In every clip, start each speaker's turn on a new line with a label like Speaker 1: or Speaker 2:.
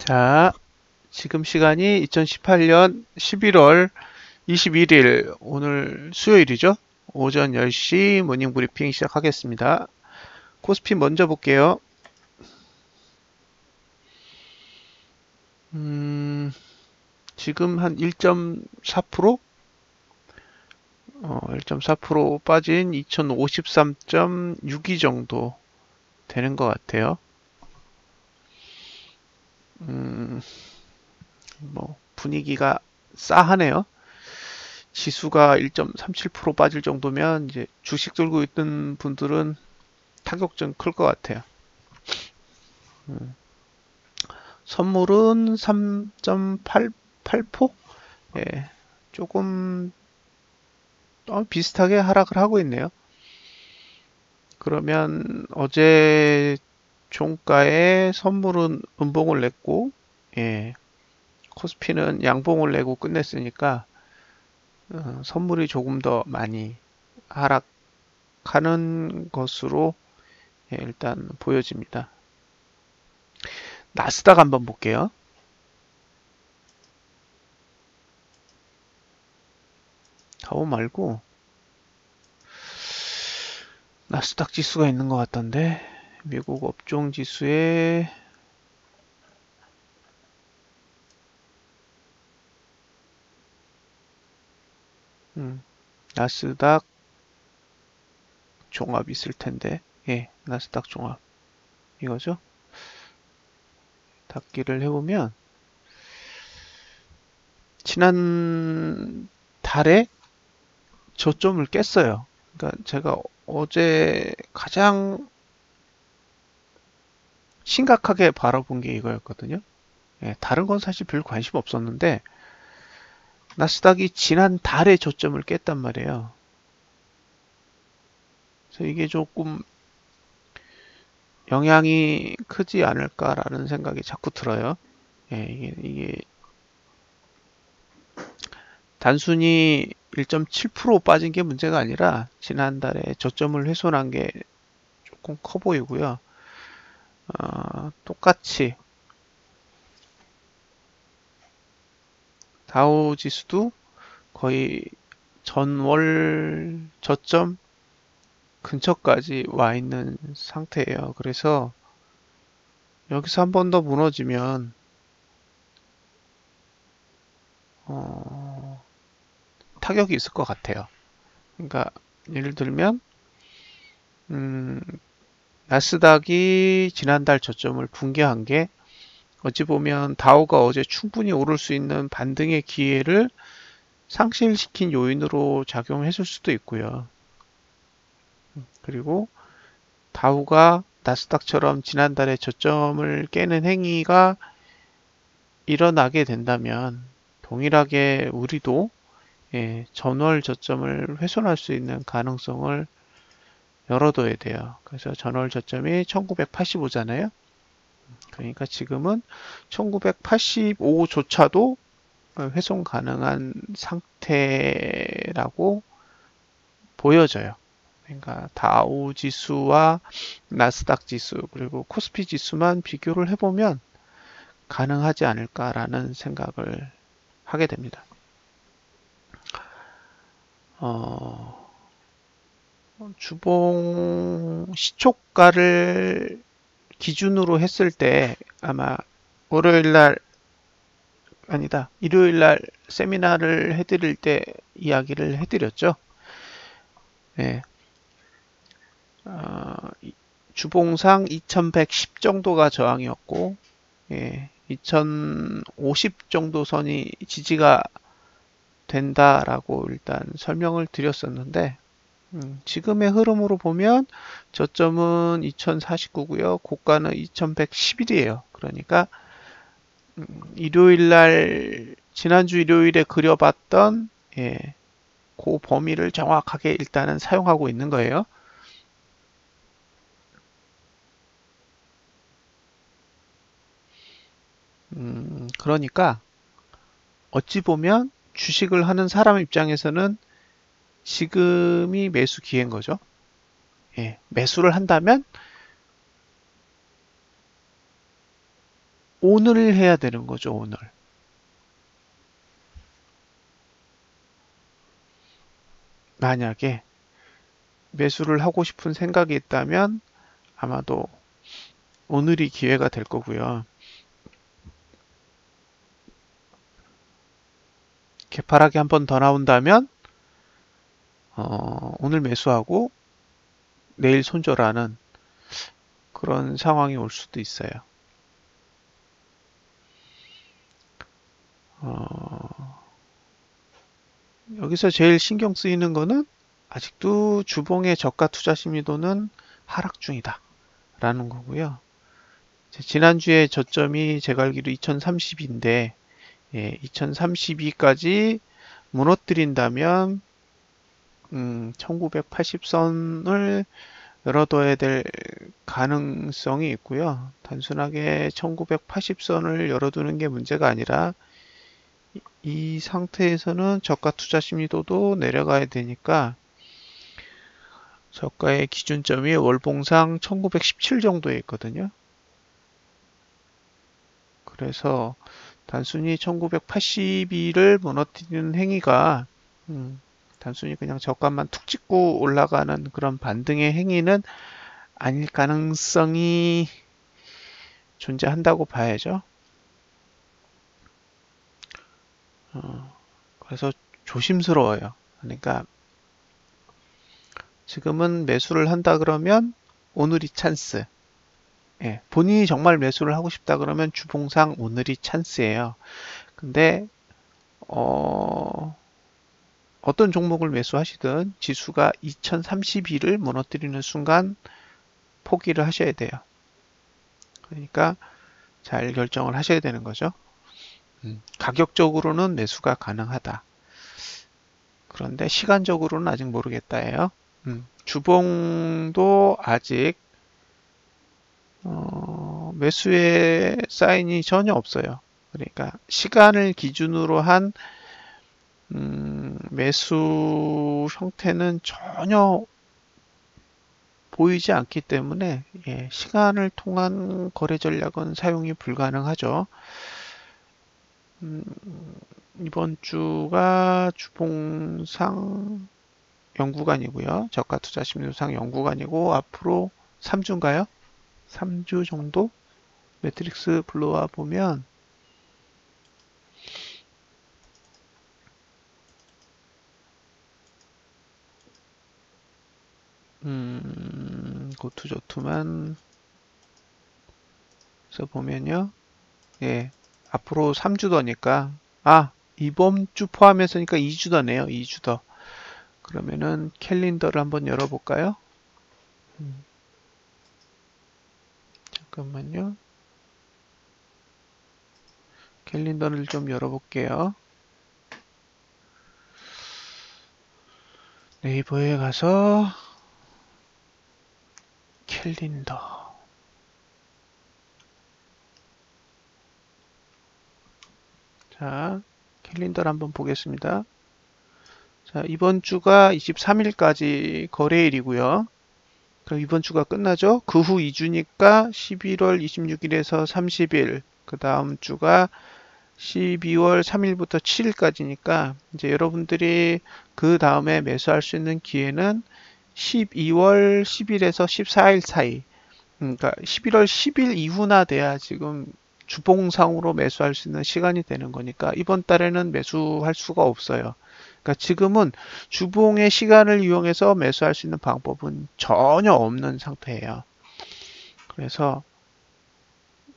Speaker 1: 자, 지금 시간이 2018년 11월 21일, 오늘 수요일이죠? 오전 10시 모닝 브리핑 시작하겠습니다. 코스피 먼저 볼게요. 지금 한 1.4%? 1.4% 빠진 2053.62 정도 되는 것 같아요. 분위기가 싸하네요. 지수가 1.37% 빠질 정도면 이제 주식 들고 있던 분들은 타격 좀 클 것 같아요. 선물은 3.88포? 예, 조금 비슷하게 하락을 하고 있네요. 그러면 어제 종가에 선물은 음봉을 냈고, 예, 코스피는 양봉을 내고 끝냈으니까 선물이 조금 더 많이 하락하는 것으로 일단 보여집니다. 나스닥 한번 볼게요. 다우 말고 나스닥 지수가 있는 것 같던데 미국 업종 지수에 나스닥 종합 있을 텐데, 예, 나스닥 종합 이거죠. 닫기를 해보면 지난 달에 저점을 깼어요. 그러니까 제가 어제 가장 심각하게 바라본 게 이거였거든요. 예, 다른 건 사실 별 관심 없었는데 나스닥이 지난 달에 저점을 깼단 말이에요. 그래서 이게 조금 영향이 크지 않을까라는 생각이 자꾸 들어요. 예, 이게 단순히 1.7% 빠진 게 문제가 아니라 지난달에 저점을 훼손한 게 조금 커 보이고요. 똑같이 다우 지수도 거의 전월 저점 근처까지 와 있는 상태예요. 그래서 여기서 한 번 더 무너지면 타격이 있을 것 같아요. 그러니까 예를 들면 나스닥이 지난달 저점을 붕괴한 게 어찌 보면 다우가 어제 충분히 오를 수 있는 반등의 기회를 상실시킨 요인으로 작용했을 수도 있고요. 그리고 다우가 나스닥처럼 지난달에 저점을 깨는 행위가 일어나게 된다면 동일하게 우리도 전월 저점을 훼손할 수 있는 가능성을 열어둬야 돼요. 그래서 전월 저점이 1985잖아요. 그러니까 지금은 1985조차도 훼손 가능한 상태라고 보여져요. 그러니까 다우 지수와 나스닥 지수 그리고 코스피 지수만 비교를 해보면 가능하지 않을까라는 생각을 하게 됩니다. 주봉 시초가를 기준으로 했을 때 아마 월요일날 아니다 일요일날 세미나를 해드릴 때 이야기를 해드렸죠. 네. 주봉상 2110 정도가 저항이었고 2050 정도 선이 지지가 된다라고 일단 설명을 드렸었는데 지금의 흐름으로 보면 저점은 2049고요. 고가는 2111이에요. 그러니까 일요일날 지난주 일요일에 그려봤던 그 범위를 정확하게 일단은 사용하고 있는 거예요. 그러니까 어찌 보면 주식을 하는 사람 입장에서는 지금이 매수 기회인 거죠. 매수를 한다면 오늘 해야 되는 거죠, 오늘. 만약에 매수를 하고 싶은 생각이 있다면 아마도 오늘이 기회가 될 거고요. 개파락이 한 번 더 나온다면 오늘 매수하고 내일 손절하는 그런 상황이 올 수도 있어요. 여기서 제일 신경 쓰이는 거는 아직도 주봉의 저가 투자 심리도는 하락 중이다 라는 거고요. 지난주에 저점이 제가 알기로 2030인데 2032까지 무너뜨린다면 1980선을 열어둬야 될 가능성이 있고요. 단순하게 1980선을 열어두는 게 문제가 아니라 이 상태에서는 저가 투자 심리도도 내려가야 되니까 저가의 기준점이 월봉상 1917 정도에 있거든요. 그래서 단순히 1982를 무너뜨리는 행위가 단순히 그냥 저가만 툭 찍고 올라가는 그런 반등의 행위는 아닐 가능성이 존재한다고 봐야죠. 그래서 조심스러워요. 그러니까 지금은 매수를 한다 그러면 오늘이 찬스. 본인이 정말 매수를 하고 싶다 그러면 주봉상 오늘이 찬스예요. 근데 어떤 종목을 매수하시든 지수가 2032를 무너뜨리는 순간 포기를 하셔야 돼요. 그러니까 잘 결정을 하셔야 되는 거죠. 가격적으로는 매수가 가능하다. 그런데 시간적으로는 아직 모르겠다예요. 주봉도 아직 매수의 사인이 전혀 없어요. 그러니까 시간을 기준으로 한 매수 형태는 전혀 보이지 않기 때문에 시간을 통한 거래 전략은 사용이 불가능하죠. 이번 주가 주봉상 연구간이고요. 저가 투자 심리상 연구간이고 앞으로 3주인가요? 3주 정도? 매트릭스 불러와 보면 고투저투만 써 보면요. 앞으로 3주 더니까 이번 주 포함해서니까 2주 더네요. 2주 더. 그러면은 캘린더를 한번 열어볼까요? 잠깐만요. 캘린더를 좀 열어볼게요. 네이버에 가서 캘린더. 자, 캘린더를 한번 보겠습니다. 자, 이번 주가 23일까지 거래일이고요. 그럼 이번 주가 끝나죠? 그 후 2주니까 11월 26일에서 30일, 그 다음 주가 12월 3일부터 7일까지니까 이제 여러분들이 그 다음에 매수할 수 있는 기회는 12월 10일에서 14일 사이. 그러니까 11월 10일 이후나 돼야 지금 주봉상으로 매수할 수 있는 시간이 되는 거니까 이번 달에는 매수할 수가 없어요. 그러니까 지금은 주봉의 시간을 이용해서 매수할 수 있는 방법은 전혀 없는 상태예요. 그래서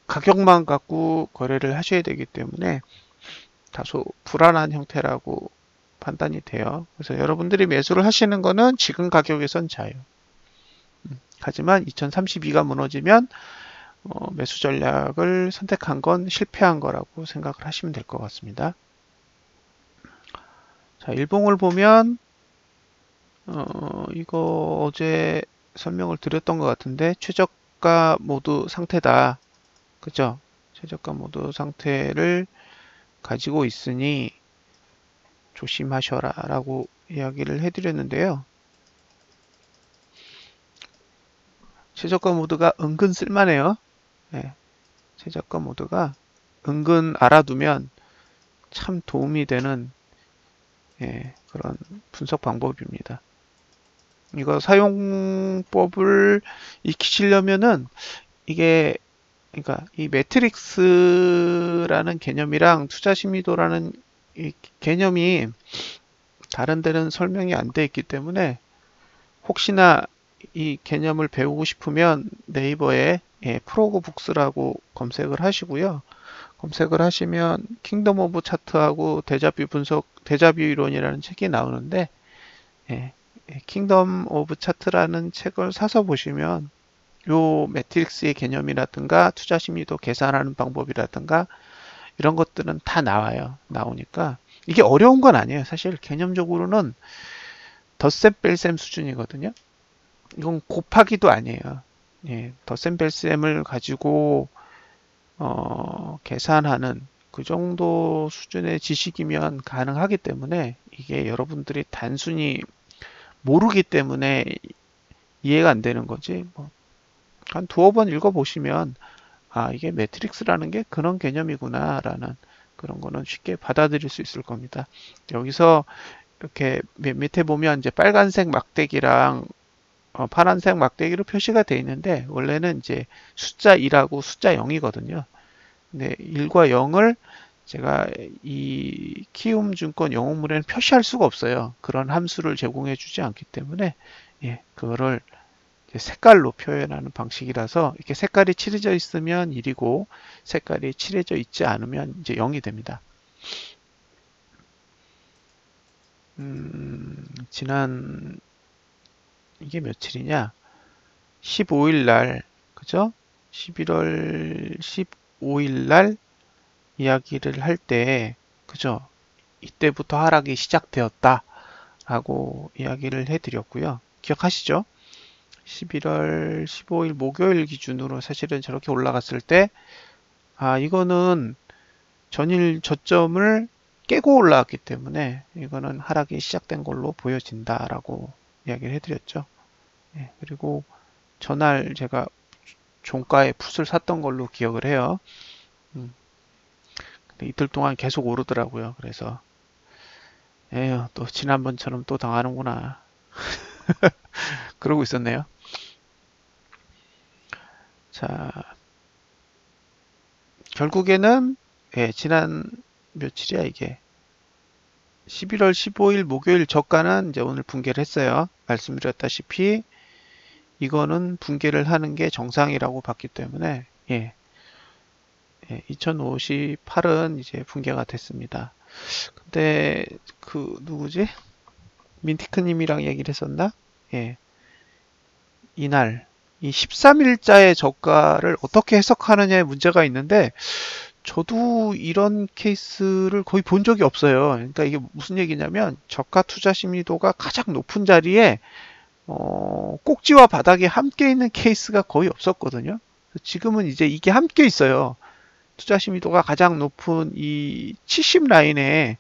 Speaker 1: 가격만 갖고 거래를 하셔야 되기 때문에 다소 불안한 형태라고 판단이 돼요. 그래서 여러분들이 매수를 하시는 거는 지금 가격에선 자유. 하지만 2032가 무너지면 매수 전략을 선택한 건 실패한 거라고 생각을 하시면 될 것 같습니다. 자, 일봉을 보면 이거 어제 설명을 드렸던 것 같은데 최저가 모드 상태다. 그죠? 최저가 모드 상태를 가지고 있으니 조심하셔라 라고 이야기를 해드렸는데요. 최저가 모드가 은근 쓸만해요. 최저가 모드가 은근 알아두면 참 도움이 되는 그런 분석 방법입니다. 이거 사용법을 익히시려면은 이게 그러니까 이 매트릭스라는 개념이랑 투자 심리도라는 이 개념이 다른 데는 설명이 안 돼 있기 때문에 혹시나 이 개념을 배우고 싶으면 네이버에 프로그 북스라고 검색을 하시고요. 검색을 하시면 킹덤 오브 차트하고 데자뷰 분석, 데자뷰 이론이라는 책이 나오는데 킹덤 오브 차트라는 책을 사서 보시면 요 매트릭스의 개념이라든가 투자 심리도 계산하는 방법이라든가 이런 것들은 다 나와요. 나오니까 이게 어려운 건 아니에요. 사실 개념적으로는 덧셈 뺄셈 수준이거든요. 이건 곱하기도 아니에요. 덧셈 뺄셈을 가지고 계산하는 그 정도 수준의 지식이면 가능하기 때문에 이게 여러분들이 단순히 모르기 때문에 이해가 안 되는 거지. 한 두어 번 읽어보시면 아, 이게 매트릭스라는 게 그런 개념이구나 라는 그런 거는 쉽게 받아들일 수 있을 겁니다. 여기서 이렇게 밑에 보면 이제 빨간색 막대기랑 파란색 막대기로 표시가 되어 있는데 원래는 이제 숫자 1하고 숫자 0이거든요. 근데 1과 0을 제가 이 키움증권 영업물에는 표시할 수가 없어요. 그런 함수를 제공해 주지 않기 때문에 그거를 색깔로 표현하는 방식이라서 이렇게 색깔이 칠해져 있으면 1이고 색깔이 칠해져 있지 않으면 이제 0이 됩니다. 지난 이게 며칠이냐? 15일 날, 그죠? 11월 15일 날 이야기를 할 때, 그죠? 이때부터 하락이 시작되었다 라고 이야기를 해드렸고요. 기억하시죠? 11월 15일 목요일 기준으로 사실은 저렇게 올라갔을 때, 아, 이거는 전일 저점을 깨고 올라왔기 때문에 이거는 하락이 시작된 걸로 보여진다라고 이야기를 해드렸죠. 그리고 전날 제가 종가에 풋을 샀던 걸로 기억을 해요. 근데 이틀 동안 계속 오르더라고요. 그래서 에휴, 또 지난번처럼 또 당하는구나. 그러고 있었네요. 자, 결국에는 지난 며칠이야 이게 11월 15일 목요일 저가는 이제 오늘 붕괴를 했어요. 말씀드렸다시피 이거는 붕괴를 하는 게 정상이라고 봤기 때문에 2058은 이제 붕괴가 됐습니다. 근데 그 누구지? 민티크님이랑 얘기를 했었나? 이날 이 13일자의 저가를 어떻게 해석하느냐에 문제가 있는데 저도 이런 케이스를 거의 본 적이 없어요. 그러니까 이게 무슨 얘기냐면 저가 투자 심리도가 가장 높은 자리에 꼭지와 바닥이 함께 있는 케이스가 거의 없었거든요. 지금은 이제 이게 함께 있어요. 투자 심리도가 가장 높은 이 70 라인에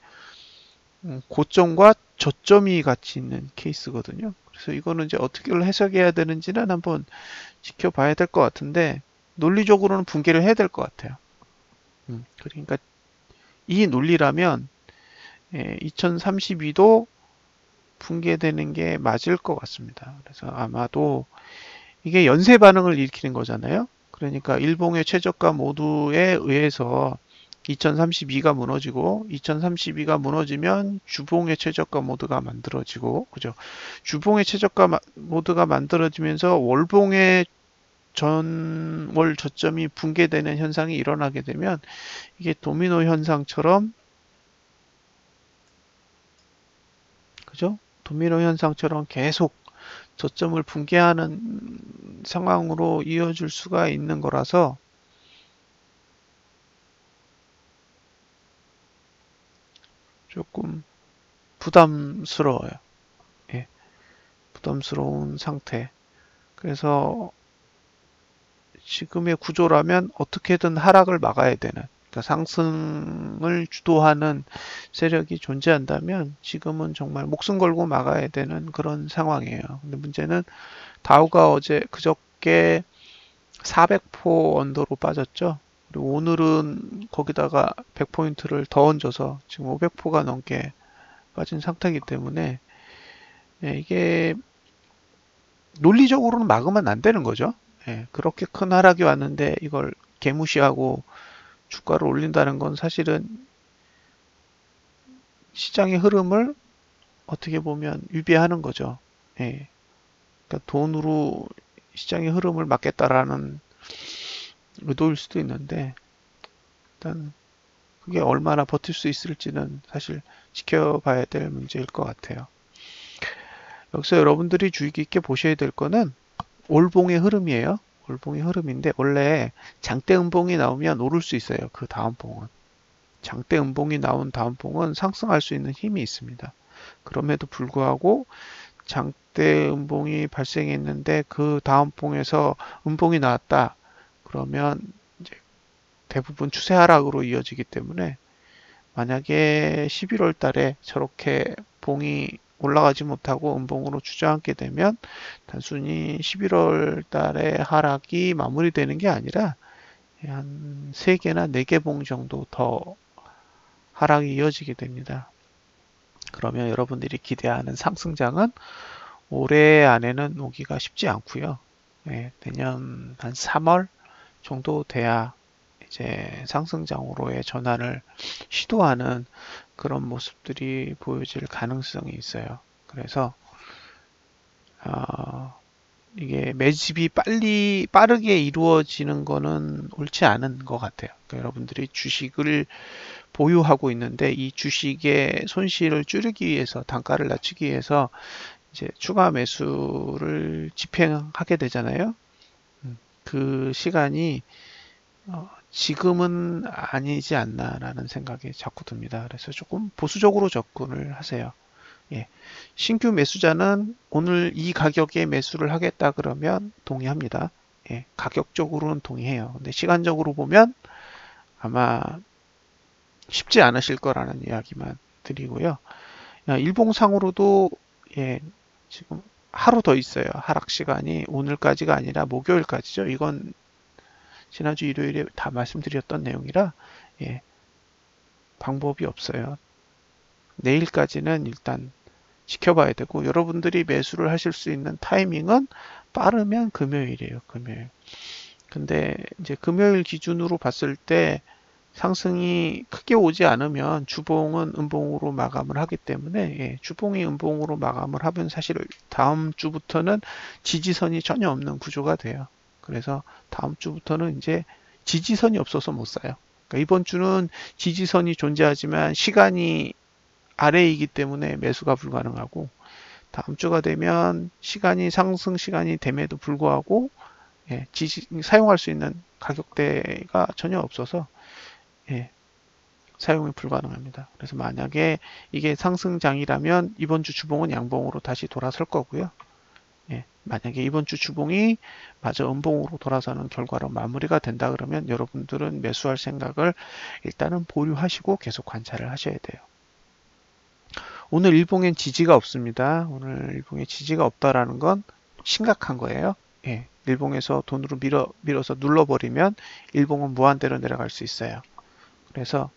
Speaker 1: 고점과 저점이 같이 있는 케이스거든요. 그래서 이거는 이제 어떻게 해석해야 되는지는 한번 지켜봐야 될 것 같은데 논리적으로는 붕괴를 해야 될 것 같아요. 그러니까 이 논리라면 2032도 붕괴되는 게 맞을 것 같습니다. 그래서 아마도 이게 연쇄 반응을 일으키는 거잖아요. 그러니까 일봉의 최저가 모두에 의해서 2032가 무너지고 2032가 무너지면 주봉의 최저가 모드가 만들어지고 그죠? 주봉의 최저가 모드가 만들어지면서 월봉의 전월 저점이 붕괴되는 현상이 일어나게 되면 이게 도미노 현상처럼 그죠? 도미노 현상처럼 계속 저점을 붕괴하는 상황으로 이어질 수가 있는 거라서 조금 부담스러워요. 부담스러운 상태. 그래서 지금의 구조라면 어떻게든 하락을 막아야 되는, 그러니까 상승을 주도하는 세력이 존재한다면 지금은 정말 목숨 걸고 막아야 되는 그런 상황이에요. 근데 문제는 다우가 어제 그저께 400포 언더로 빠졌죠. 그리고 오늘은 거기다가 100포인트를 더 얹어서 지금 500포가 넘게 빠진 상태이기 때문에 예, 이게 논리적으로는 막으면 안 되는 거죠. 예, 그렇게 큰 하락이 왔는데 이걸 개무시하고 주가를 올린다는 건 사실은 시장의 흐름을 어떻게 보면 위배하는 거죠. 예, 그러니까 돈으로 시장의 흐름을 막겠다라는 의도일 수도 있는데 일단 그게 얼마나 버틸 수 있을지는 사실 지켜봐야 될 문제일 것 같아요. 여기서 여러분들이 주의 깊게 보셔야 될 거는 올봉의 흐름이에요. 올봉의 흐름인데 원래 장대 음봉이 나오면 오를 수 있어요. 그 다음 봉은. 장대 음봉이 나온 다음 봉은 상승할 수 있는 힘이 있습니다. 그럼에도 불구하고 장대 음봉이 발생했는데 그 다음 봉에서 음봉이 나왔다. 그러면 이제 대부분 추세 하락으로 이어지기 때문에 만약에 11월 달에 저렇게 봉이 올라가지 못하고 음봉으로 주저앉게 되면 단순히 11월 달에 하락이 마무리되는 게 아니라 한 3개나 4개 봉 정도 더 하락이 이어지게 됩니다. 그러면 여러분들이 기대하는 상승장은 올해 안에는 오기가 쉽지 않고요. 예, 내년 한 3월 정도 돼야 이제 상승장으로의 전환을 시도하는 그런 모습들이 보여질 가능성이 있어요. 그래서 이게 매집이 빠르게 이루어지는 거는 옳지 않은 것 같아요. 그러니까 여러분들이 주식을 보유하고 있는데 이 주식의 손실을 줄이기 위해서 단가를 낮추기 위해서 이제 추가 매수를 집행하게 되잖아요. 그 시간이 지금은 아니지 않나라는 생각이 자꾸 듭니다. 그래서 조금 보수적으로 접근을 하세요. 예. 신규 매수자는 오늘 이 가격에 매수를 하겠다 그러면 동의합니다. 예. 가격적으로는 동의해요. 근데 시간적으로 보면 아마 쉽지 않으실 거라는 이야기만 드리고요. 일봉상으로도 예, 지금 하루 더 있어요. 하락 시간이 오늘까지가 아니라 목요일까지죠. 이건 지난주 일요일에 다 말씀드렸던 내용이라 예, 방법이 없어요. 내일까지는 일단 지켜봐야 되고 여러분들이 매수를 하실 수 있는 타이밍은 빠르면 금요일이에요. 금요일. 근데 이제 금요일 기준으로 봤을 때 상승이 크게 오지 않으면 주봉은 음봉으로 마감을 하기 때문에 예, 주봉이 음봉으로 마감을 하면 사실 다음 주부터는 지지선이 전혀 없는 구조가 돼요. 그래서 다음 주부터는 이제 지지선이 없어서 못 사요. 그러니까 이번 주는 지지선이 존재하지만 시간이 아래이기 때문에 매수가 불가능하고 다음 주가 되면 시간이 상승 시간이 됨에도 불구하고 예, 사용할 수 있는 가격대가 전혀 없어서 예, 사용이 불가능합니다. 그래서 만약에 이게 상승장이라면 이번 주 주봉은 양봉으로 다시 돌아설 거고요. 예, 만약에 이번 주 주봉이 마저 음봉으로 돌아서는 결과로 마무리가 된다 그러면 여러분들은 매수할 생각을 일단은 보류하시고 계속 관찰을 하셔야 돼요. 오늘 일봉엔 지지가 없습니다. 오늘 일봉에 지지가 없다라는 건 심각한 거예요. 예, 일봉에서 돈으로 밀어서 눌러버리면 일봉은 무한대로 내려갈 수 있어요. 그래서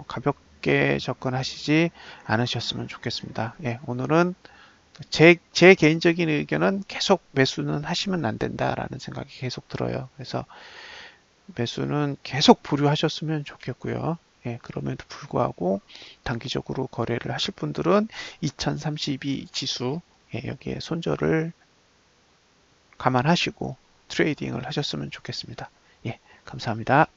Speaker 1: 가볍게 접근하시지 않으셨으면 좋겠습니다. 예, 오늘은 제 개인적인 의견은 계속 매수는 하시면 안 된다라는 생각이 계속 들어요. 그래서 매수는 계속 보류하셨으면 좋겠고요. 예, 그럼에도 불구하고 단기적으로 거래를 하실 분들은 2032 지수 예, 여기에 손절을 감안하시고 트레이딩을 하셨으면 좋겠습니다. 예, 감사합니다.